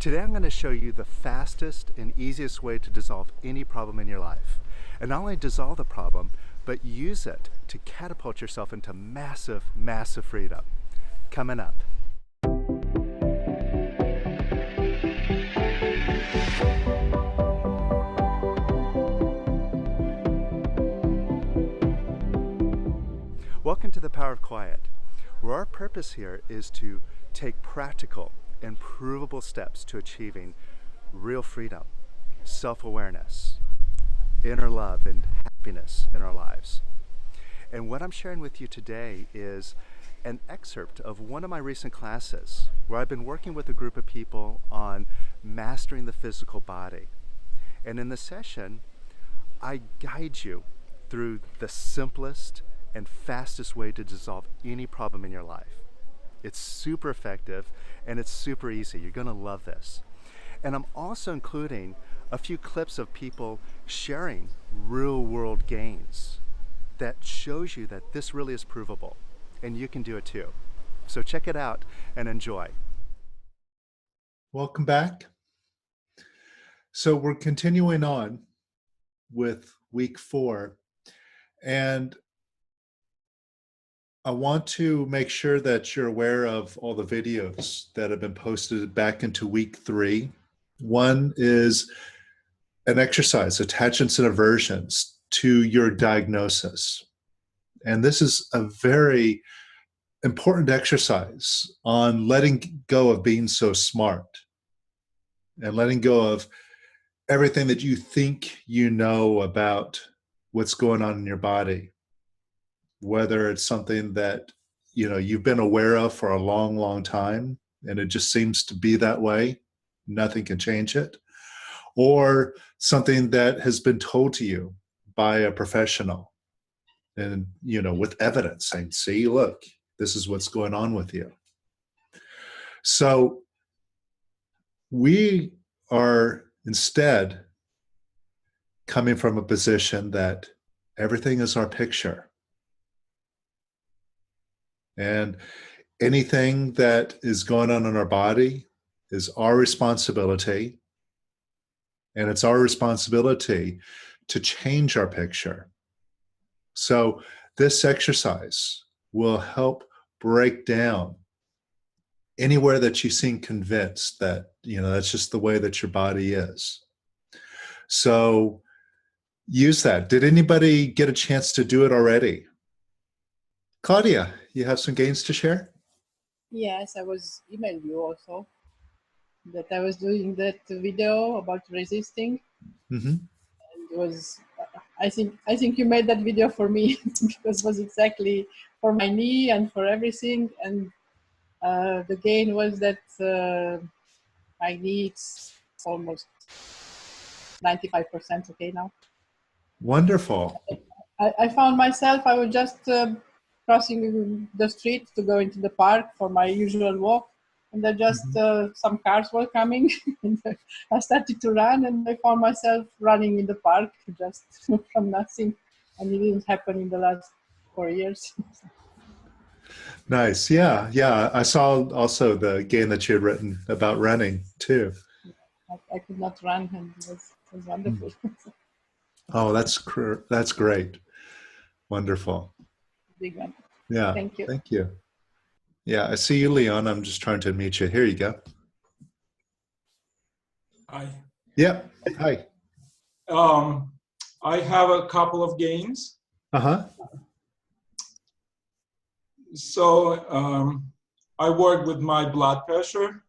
Today I'm going to show you the fastest and easiest way to dissolve any problem in your life. And not only dissolve the problem, but use it to catapult yourself into massive, massive freedom. Coming up. Welcome to the Power of Quiet, where our purpose here is to take practical and provable steps to achieving real freedom, self-awareness, inner love, and happiness in our lives. And what I'm sharing with you today is an excerpt of one of my recent classes where I've been working with a group of people on mastering the physical body. And in the session, I guide you through the simplest and fastest way to dissolve any problem in your life. It's super effective and it's super easy. You're going to love this. And I'm also including a few clips of people sharing real world gains that shows you that this really is provable and you can do it too. So check it out and enjoy. Welcome back. So we're continuing on with week 4, and I want to make sure that you're aware of all the videos that have been posted back into week 3. One is an exercise, attachments and aversions to your diagnosis. And this is a very important exercise on letting go of being so smart and letting go of everything that you think you know about what's going on in your body. Whether it's something that you've been aware of for a long, long time and it just seems to be that way, nothing can change it, or something that has been told to you by a professional and with evidence saying, see, look, this is what's going on with you. So we are instead coming from a position that everything is our picture. And anything that is going on in our body is our responsibility. And it's our responsibility to change our picture. So this exercise will help break down anywhere that you seem convinced that, that's just the way that your body is. So use that. Did anybody get a chance to do it already? Claudia, you have some gains to share? Yes, I was emailing you also that I was doing that video about resisting. Mm-hmm. And it was, I think you made that video for me because it was exactly for my knee and for everything. And the gain was that my knee is almost 95% okay now. Wonderful. I found myself, I was just crossing the street to go into the park for my usual walk, and then just some cars were coming and I started to run and I found myself running in the park just from nothing, and it didn't happen in the last 4 years. Nice. Yeah. I saw also the game that you had written about running too. I could not run and it was wonderful. Oh, that's great. Wonderful. Big one. Yeah. Thank you. Thank you. Yeah, I see you, Leon. I'm just trying to meet you. Here you go. Hi. Yeah. Hi. I have a couple of gains. Uh-huh. So I work with my blood pressure,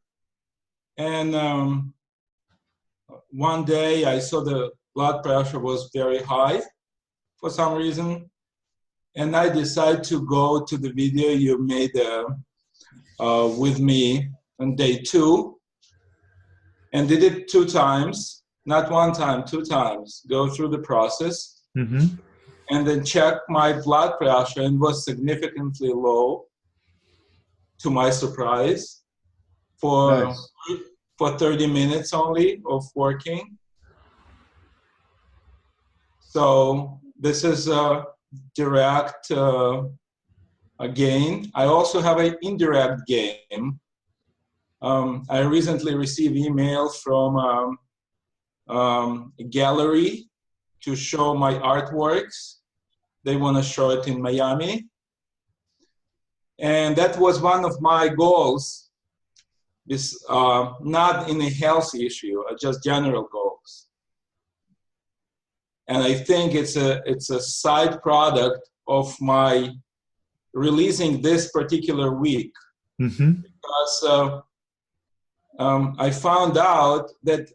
and one day I saw the blood pressure was very high for some reason, and I decided to go to the video you made with me on day 2, and did it 2 times, not 1 time, 2 times, go through the process. Mm-hmm. And then check my blood pressure, and was significantly low, to my surprise, for 30 minutes only of working. So this is a direct gain. I also have an indirect gain I recently received email from a gallery to show my artworks. They want to show it in Miami. And that was one of my goals, is not in a health issue, just general goals. And I think it's a side product of my releasing this particular week. Mm-hmm. Because I found out that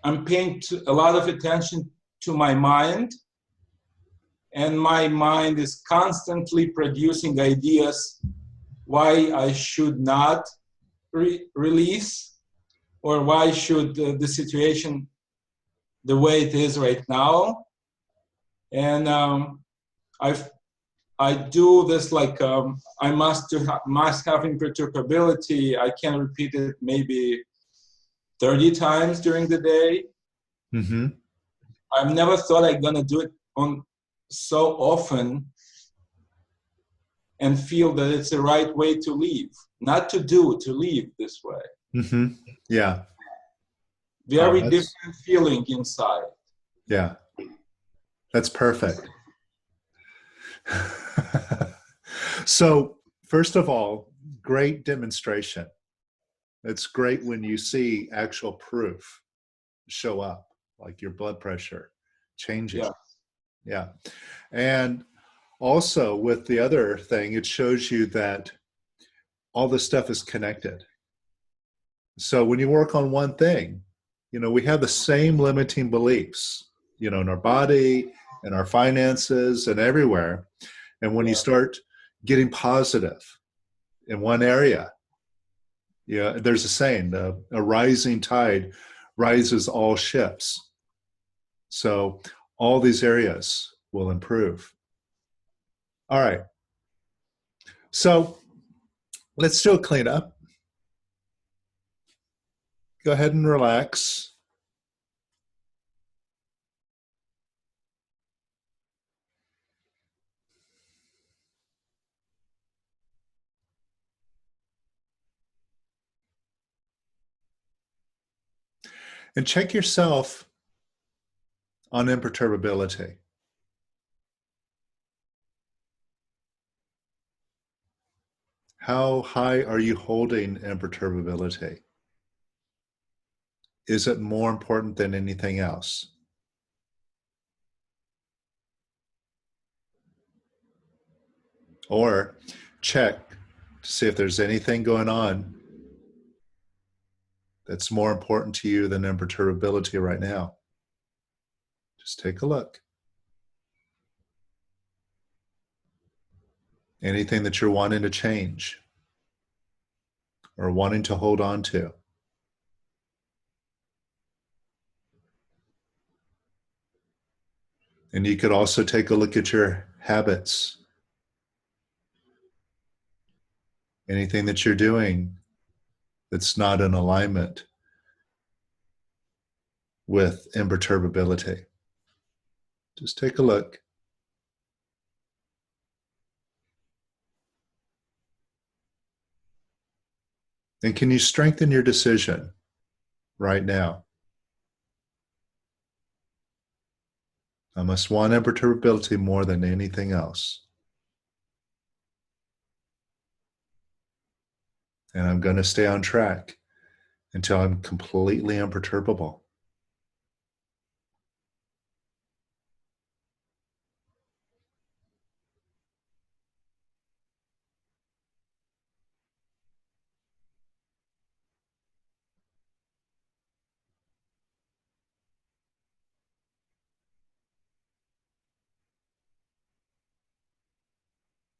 I'm paying a lot of attention to my mind, and my mind is constantly producing ideas why I should not release, or why should the situation the way it is right now. And I do this like I must have imperturbability. I can repeat it maybe 30 times during the day. Mm-hmm. I've never thought I'm gonna do it on so often and feel that it's the right way to live, not to do, to live this way. Mm-hmm. Yeah. Very different feeling inside. Yeah. That's perfect. So, first of all, great demonstration. It's great when you see actual proof show up, like your blood pressure changing. Yeah. Yeah. And also with the other thing, it shows you that all this stuff is connected. So when you work on one thing, you know, we have the same limiting beliefs, you know, in our body, in our finances, and everywhere. And when you start getting positive in one area, yeah, there's a saying, a rising tide rises all ships. So all these areas will improve. All right. So let's do a cleanup. Go ahead and relax. And check yourself on imperturbability. How high are you holding imperturbability? Is it more important than anything else? Or check to see if there's anything going on that's more important to you than imperturbability right now. Just take a look. Anything that you're wanting to change or wanting to hold on to. And you could also take a look at your habits. Anything that you're doing that's not in alignment with imperturbability. Just take a look. And can you strengthen your decision right now? I must want imperturbability more than anything else. And I'm going to stay on track until I'm completely imperturbable.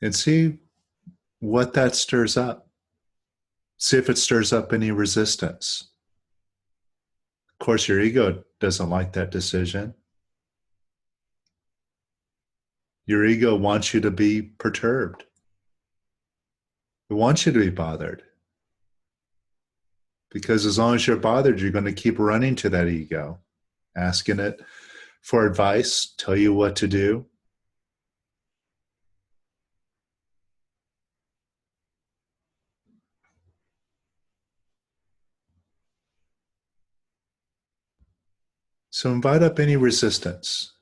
And see what that stirs up. See if it stirs up any resistance. Of course, your ego doesn't like that decision. Your ego wants you to be perturbed. It wants you to be bothered. Because as long as you're bothered, you're going to keep running to that ego, asking it for advice, tell you what to do. So invite up any resistance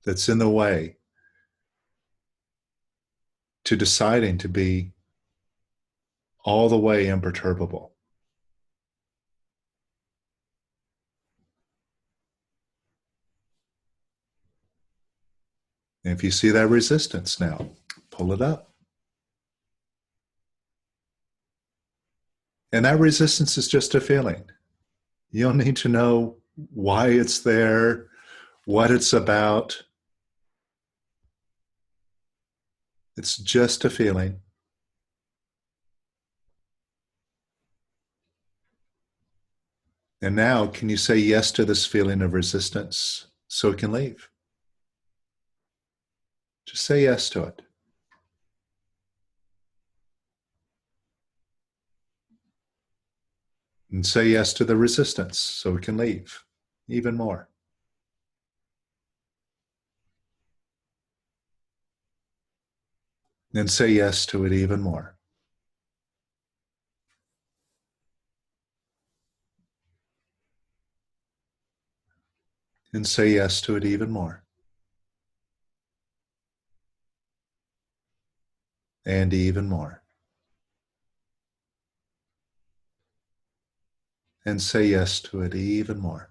that's in the way to deciding to be all the way imperturbable. And if you see that resistance now, pull it up. And that resistance is just a feeling. You don't need to know why it's there, what it's about. It's just a feeling. And now, can you say yes to this feeling of resistance so it can leave? Just say yes to it. And say yes to the resistance so it can leave even more. And say yes to it even more. And say yes to it even more. And even more. And say yes to it even more.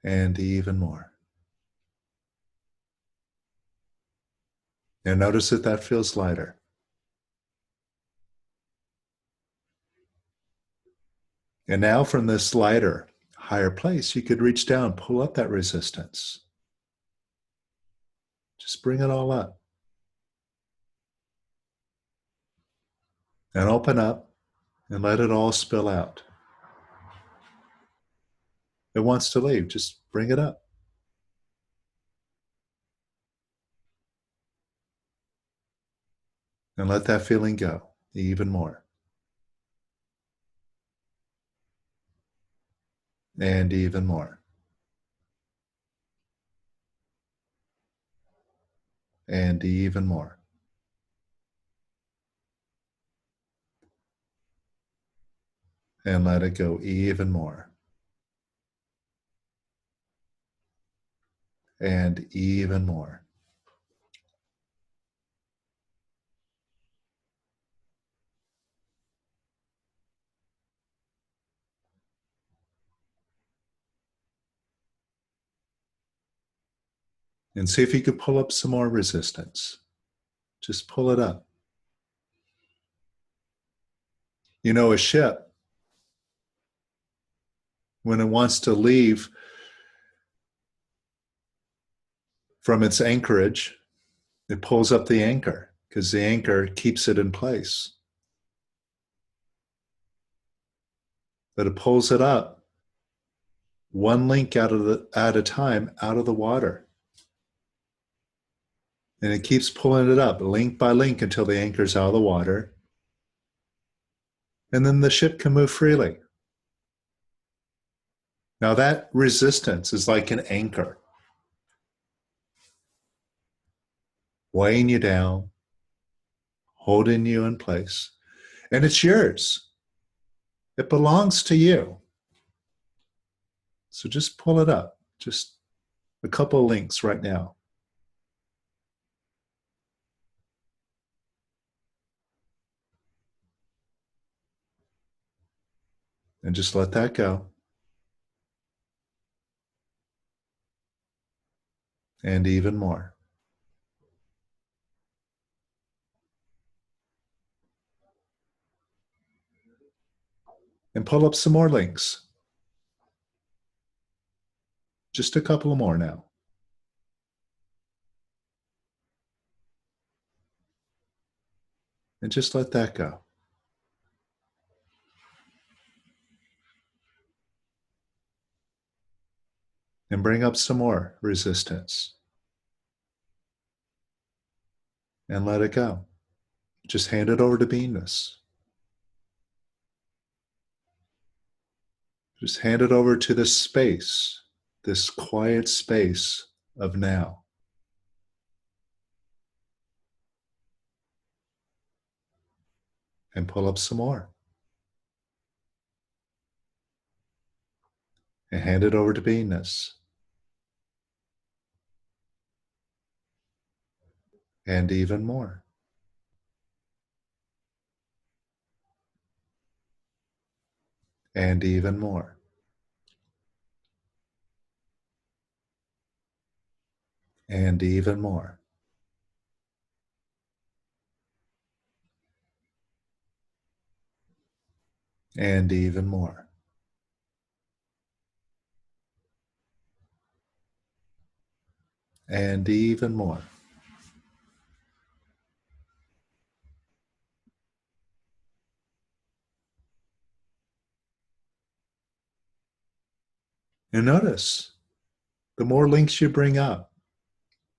And even more. And notice that that feels lighter. And now from this lighter, higher place, you could reach down, pull up that resistance. Just bring it all up. And open up and let it all spill out. It wants to leave, just bring it up. And let that feeling go even more. And even more. And even more. And let it go even more. And even more. And see if you could pull up some more resistance. Just pull it up. You know, a ship, when it wants to leave from its anchorage, it pulls up the anchor because the anchor keeps it in place. But it pulls it up one link at a time out of the water. And it keeps pulling it up link by link until the anchor's out of the water. And then the ship can move freely. Now that resistance is like an anchor, weighing you down, holding you in place. And it's yours. It belongs to you. So just pull it up. Just a couple of links right now. And just let that go. And even more. And pull up some more links. Just a couple more now. And just let that go. And bring up some more resistance. And let it go. Just hand it over to beingness. Just hand it over to this space, this quiet space of now. And pull up some more. and hand it over to beingness. And even more. And even more. And even more. And even more. And even more. And notice, the more links you bring up,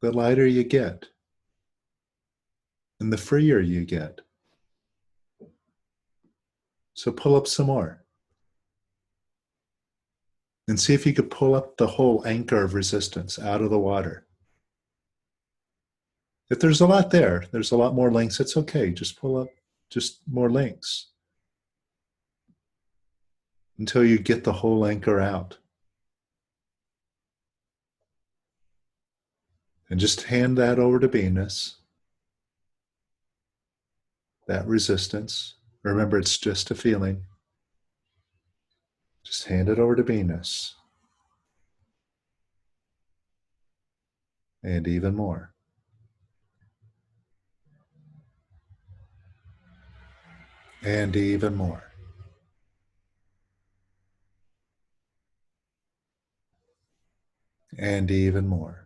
the lighter you get, and the freer you get. So pull up some more. And see if you could pull up the whole anchor of resistance out of the water. If there's a lot there, there's a lot more links, it's okay. Just pull up just more links until you get the whole anchor out. And just hand that over to beingness. That resistance. Remember, it's just a feeling. Just hand it over to beingness. And even more. And even more. And even more.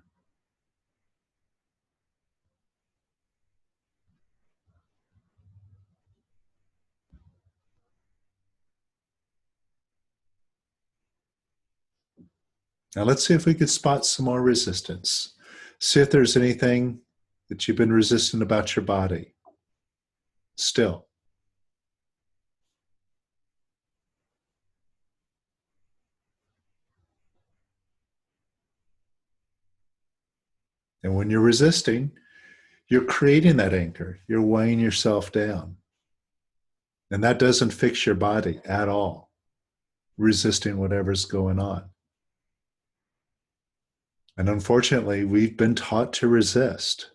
Now let's see if we could spot some more resistance. See if there's anything that you've been resistant about your body. Still. And when you're resisting, you're creating that anchor. You're weighing yourself down. And that doesn't fix your body at all, resisting whatever's going on. And unfortunately, we've been taught to resist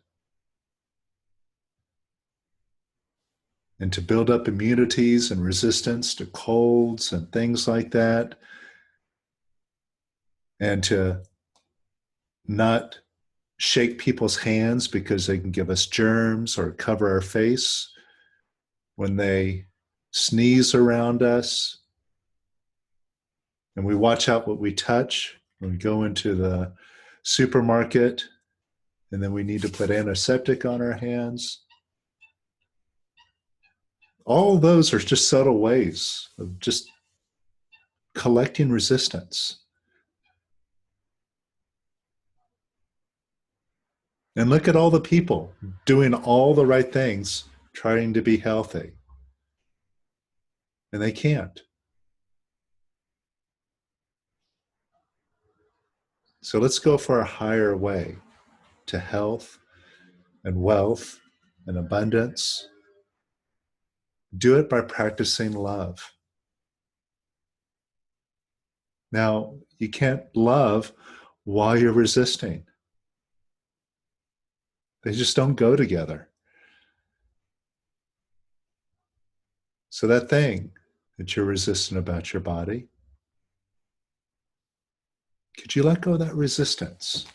and to build up immunities and resistance to colds and things like that, and to not shake people's hands because they can give us germs or cover our face when they sneeze around us. And we watch out what we touch when we go into the supermarket, and then we need to put antiseptic on our hands. All of those are just subtle ways of just collecting resistance. And look at all the people doing all the right things, trying to be healthy. And they can't. So let's go for a higher way to health and wealth and abundance. Do it by practicing love. Now, you can't love while you're resisting. They just don't go together. So that thing that you're resistant about your body, could you let go of that resistance?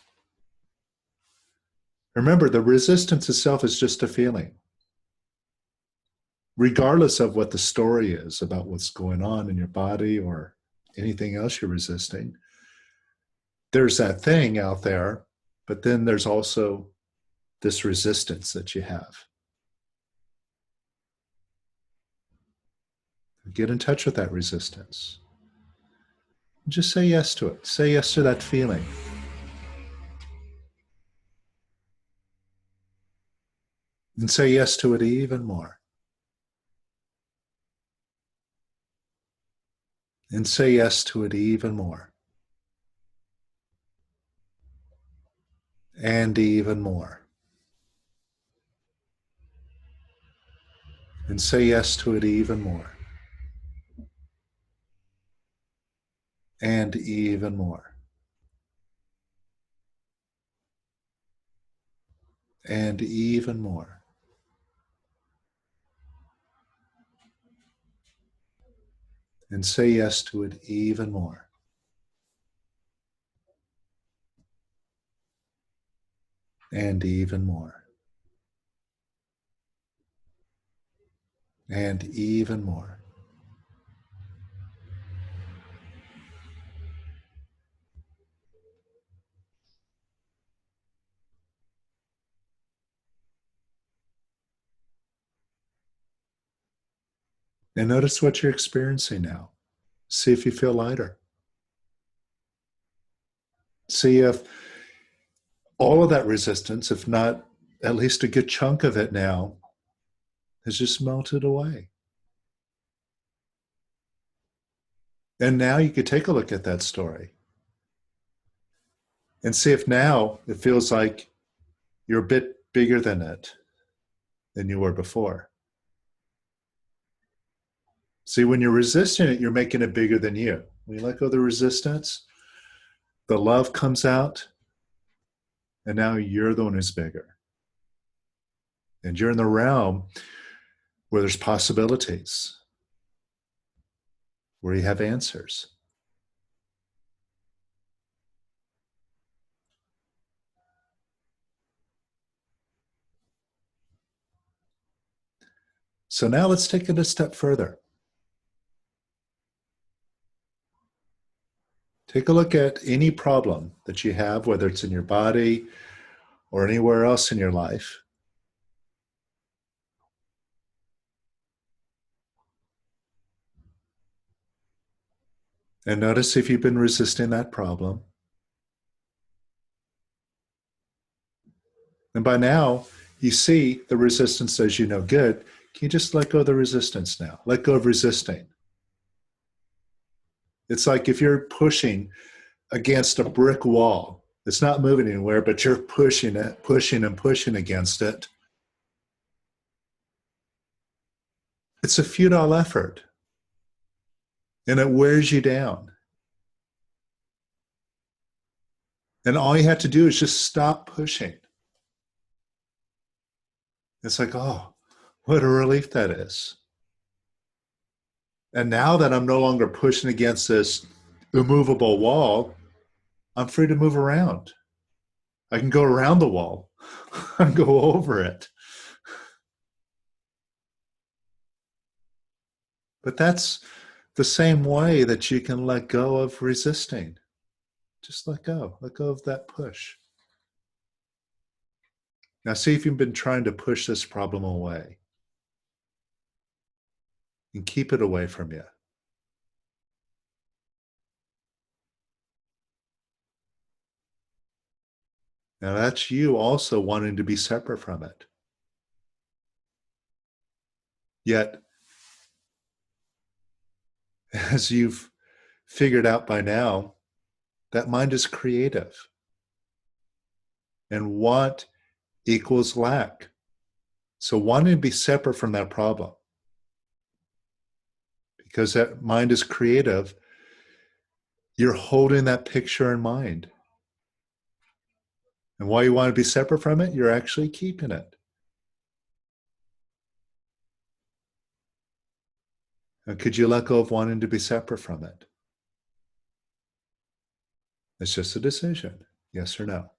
Remember, the resistance itself is just a feeling. Regardless of what the story is about what's going on in your body or anything else you're resisting, there's that thing out there, but then there's also this resistance that you have. Get in touch with that resistance. Just say yes to it. Say yes to that feeling. And say yes to it even more. And say yes to it even more. And even more. And say yes to it even more. and even more, and even more. And say yes to it even more. And even more. And even more. And notice what you're experiencing now. See if you feel lighter. See if all of that resistance, if not at least a good chunk of it now, has just melted away. And now you could take a look at that story and see if now it feels like you're a bit bigger than it than you were before. See, when you're resisting it, you're making it bigger than you. When you let go of the resistance, the love comes out, and now you're the one who's bigger. And you're in the realm where there's possibilities, where you have answers. So now let's take it a step further. Take a look at any problem that you have, whether it's in your body or anywhere else in your life. And notice if you've been resisting that problem. And by now, you see the resistance says you know good. Can you just let go of the resistance now? Let go of resisting. It's like if you're pushing against a brick wall. It's not moving anywhere, but you're pushing it, pushing and pushing against it. It's a futile effort. And it wears you down. And all you have to do is just stop pushing. It's like, oh, what a relief that is. And now that I'm no longer pushing against this immovable wall, I'm free to move around. I can go around the wall. I can go over it. But that's the same way that you can let go of resisting. Just let go. Let go of that push. Now see if you've been trying to push this problem away. And keep it away from you. Now that's you also wanting to be separate from it. Yet, as you've figured out by now, that mind is creative. And want equals lack. So wanting to be separate from that problem, because that mind is creative, you're holding that picture in mind. And while you want to be separate from it, you're actually keeping it. And could you let go of wanting to be separate from it? It's just a decision, yes or no.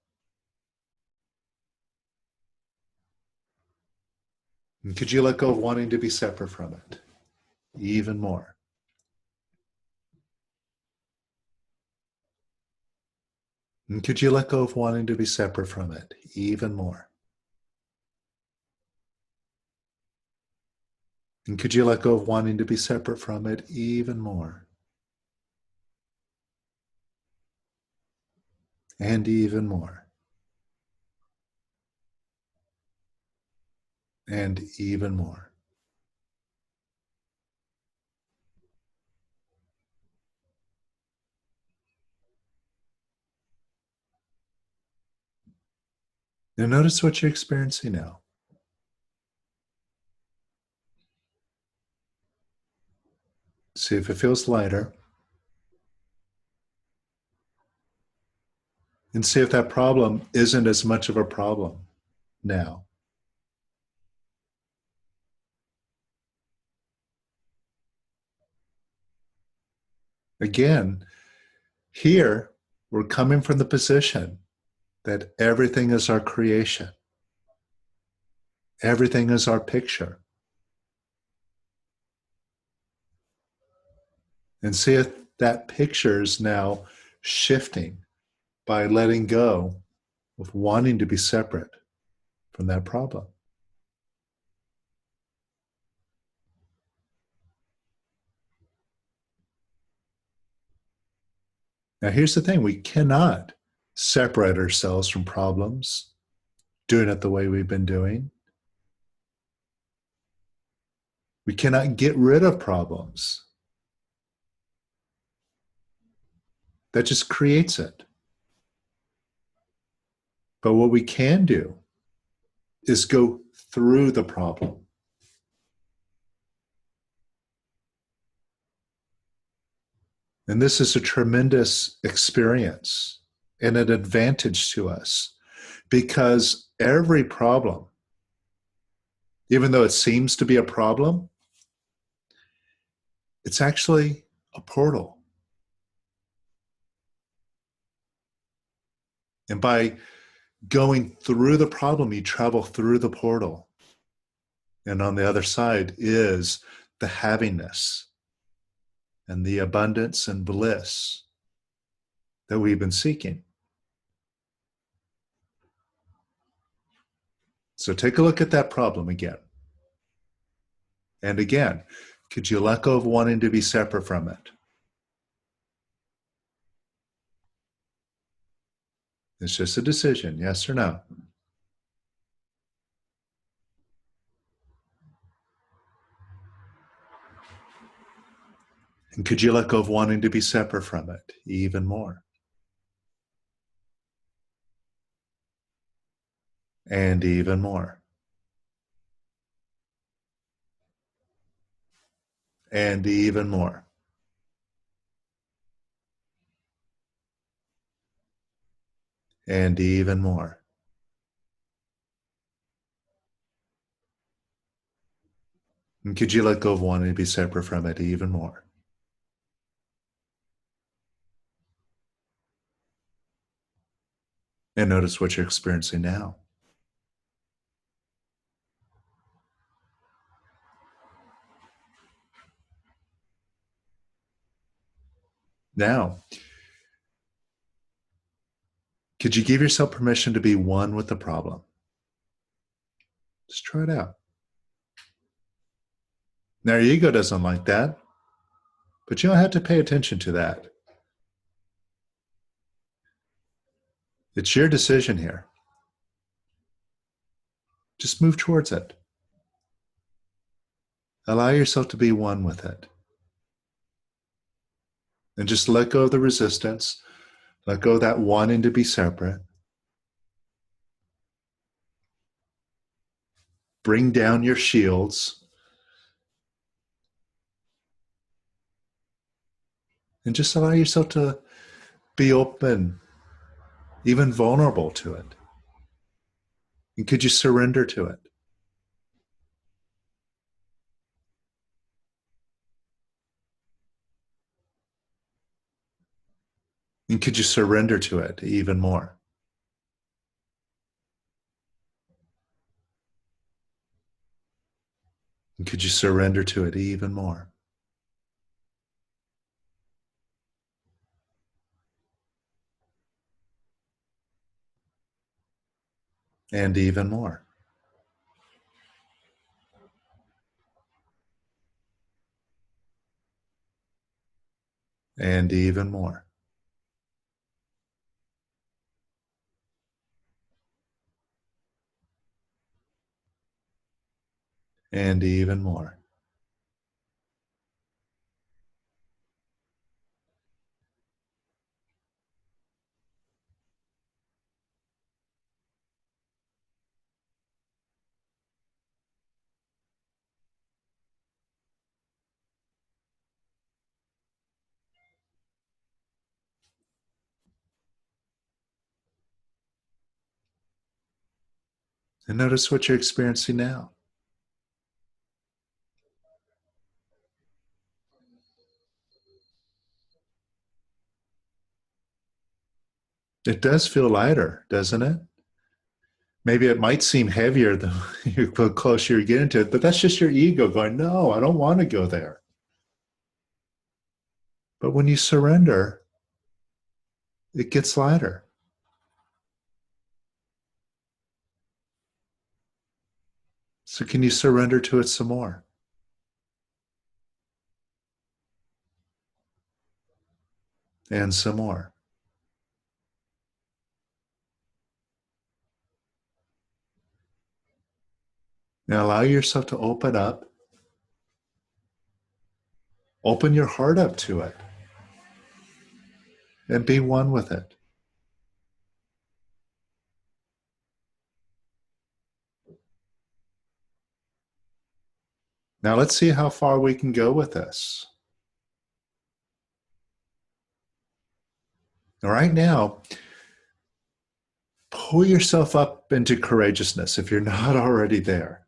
And could you let go of wanting to be separate from it? Even more. And could you let go of wanting to be separate from it? Even more. And could you let go of wanting to be separate from it? Even more. And even more. And even more. Now notice what you're experiencing now. See if it feels lighter. and see if that problem isn't as much of a problem now. Again, here we're coming from the position that everything is our creation. Everything is our picture. And see if that picture is now shifting by letting go of wanting to be separate from that problem. Now, here's the thing. We cannot separate ourselves from problems doing it the way we've been doing. We cannot get rid of problems. That just creates it. But what we can do is go through the problem. And this is a tremendous experience and an advantage to us, because every problem, even though it seems to be a problem, it's actually a portal. And by going through the problem, you travel through the portal. And on the other side is the havingness and the abundance and bliss that we've been seeking. So take a look at that problem again. And again, could you let go of wanting to be separate from it? It's just a decision, yes or no. And could you let go of wanting to be separate from it even more? And even more. And even more. And even more. And could you let go of wanting to be separate from it even more? And notice what you're experiencing now. Now, could you give yourself permission to be one with the problem? Just try it out. Now, your ego doesn't like that, but you don't have to pay attention to that. It's your decision here. Just move towards it. Allow yourself to be one with it. And just let go of the resistance. Let go of that wanting to be separate. Bring down your shields. And just allow yourself to be open, even vulnerable to it. And could you surrender to it? And could you surrender to it even more? And could you surrender to it even more? And even more. And even more. And even more. And notice what you're experiencing now. It does feel lighter, doesn't it? Maybe it might seem heavier the closer you're getting to it, but that's just your ego going, no, I don't want to go there. But when you surrender, it gets lighter. So can you surrender to it some more? And some more. Now allow yourself to open up. Open your heart up to it. And be one with it. Now let's see how far we can go with this. Right now, pull yourself up into courageousness if you're not already there.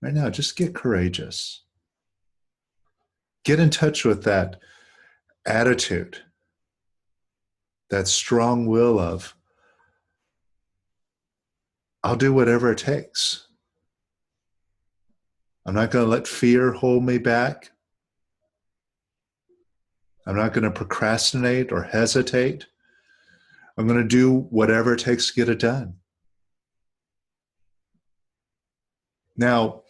Right now, just get courageous. Get in touch with that attitude, that strong will of, I'll do whatever it takes. I'm not going to let fear hold me back. I'm not going to procrastinate or hesitate. I'm going to do whatever it takes to get it done. Now,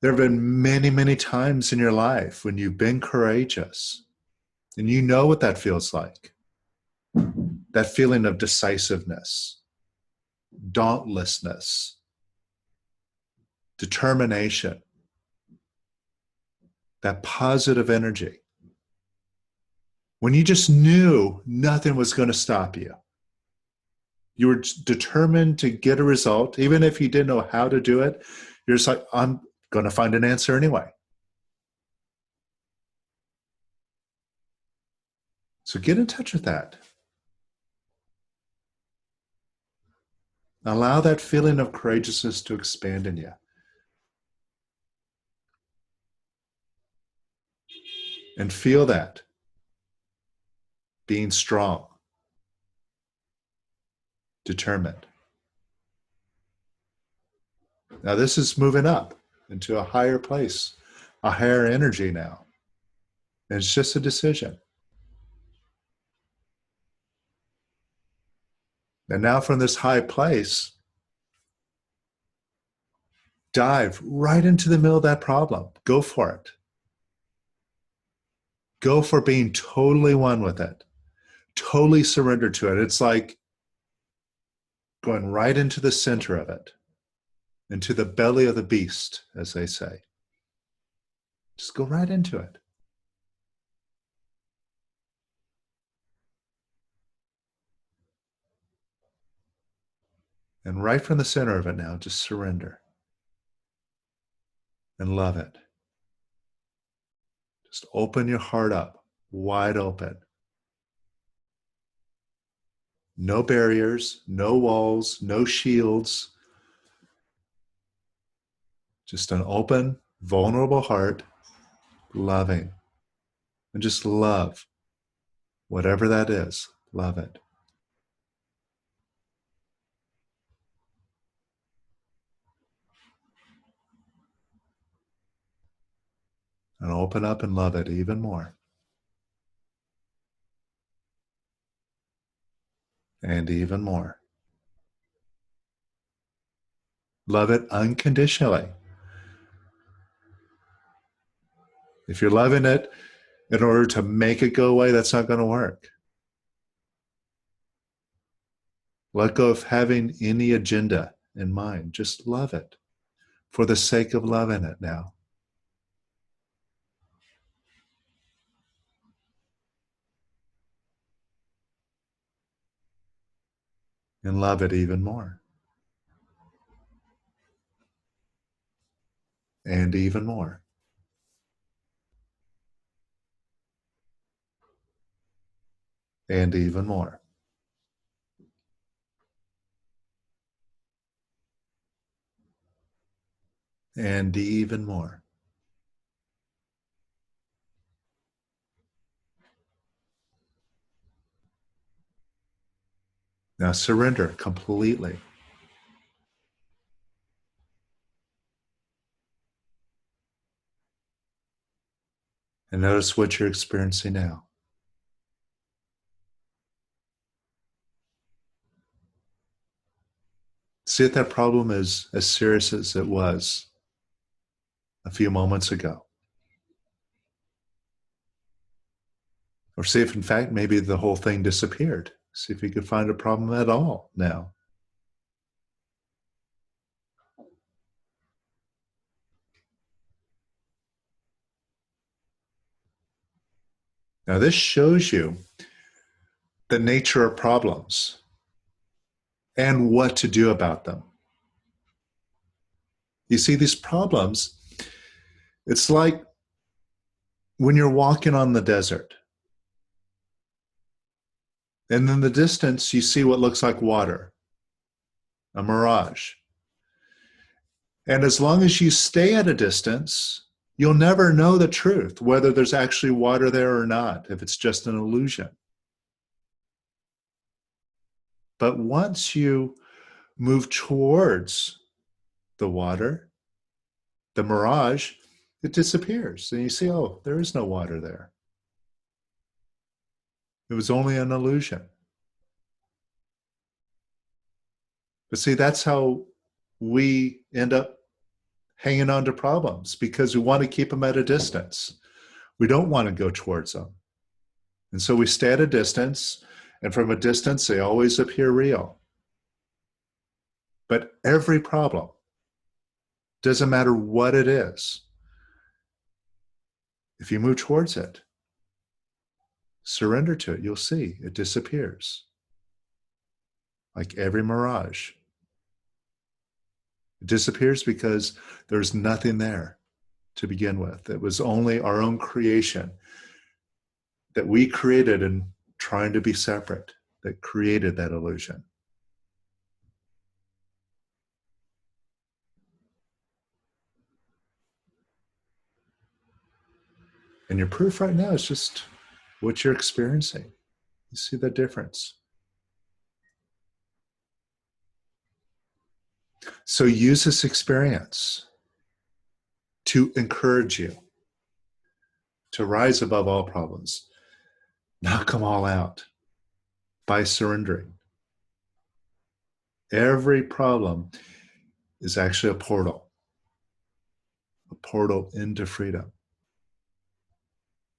there have been many, many times in your life when you've been courageous, and you know what that feels like. That feeling of decisiveness, dauntlessness, determination, that positive energy. When you just knew nothing was going to stop you. You were determined to get a result, even if you didn't know how to do it. You're just like, I'm going to find an answer anyway. So get in touch with that. Allow that feeling of courageousness to expand in you. And feel that. Being strong. Determined. Now this is moving up into a higher place, a higher energy now. And it's just a decision. And now from this high place, dive right into the middle of that problem. Go for it. Go for being totally one with it. Totally surrender to it. It's like going right into the center of it. Into the belly of the beast, as they say. Just go right into it. And right from the center of it now, just surrender. And love it. Just open your heart up, wide open. No barriers, no walls, no shields. Just an open, vulnerable heart, loving. And just love whatever that is. Love it. And open up and love it even more. And even more. Love it unconditionally. If you're loving it in order to make it go away, that's not going to work. Let go of having any agenda in mind. Just love it for the sake of loving it now. And love it even more. And even more. And even more. and even more. Now surrender completely. And notice what you're experiencing now. See if that problem is as serious as it was a few moments ago. Or see if, in fact, maybe the whole thing disappeared. See if you could find a problem at all now. Now, this shows you the nature of problems and what to do about them. You see, these problems, it's like when you're walking on the desert. And in the distance, you see what looks like water, a mirage. And as long as you stay at a distance, you'll never know the truth, whether there's actually water there or not, if it's just an illusion. But once you move towards the water, the mirage, it disappears. And you see, oh, there is no water there. It was only an illusion. But see, that's how we end up hanging on to problems, because we want to keep them at a distance. We don't want to go towards them. And so we stay at a distance, and from a distance, they always appear real. But every problem, doesn't matter what it is, if you move towards it, surrender to it, you'll see it disappears. Like every mirage. It disappears because there's nothing there to begin with. It was only our own creation that we created in trying to be separate that created that illusion. And your proof right now is just what you're experiencing. You see the difference. So use this experience to encourage you to rise above all problems. Knock them all out by surrendering. Every problem is actually a portal into freedom.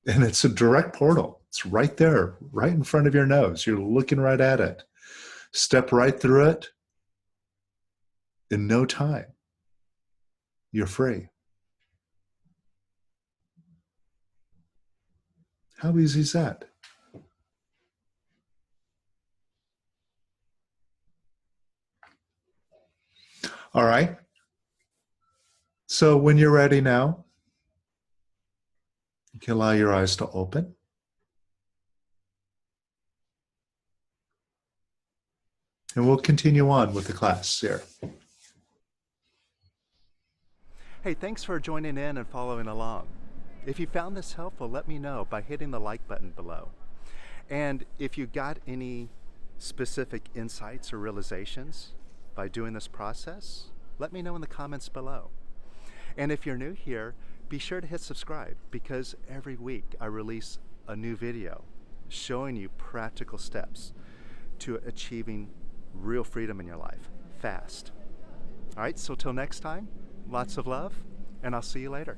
And it's a direct portal. It's right there, right in front of your nose. You're looking right at it. Step right through it. In no time, you're free. How easy is that? All right. So when you're ready now, you can allow your eyes to open. And we'll continue on with the class here. Hey, thanks for joining in and following along. If you found this helpful, let me know by hitting the like button below. And if you got any specific insights or realizations by doing this process, let me know in the comments below. And if you're new here, be sure to hit subscribe, because every week I release a new video showing you practical steps to achieving real freedom in your life fast. All right, so till next time, lots of love, and I'll see you later.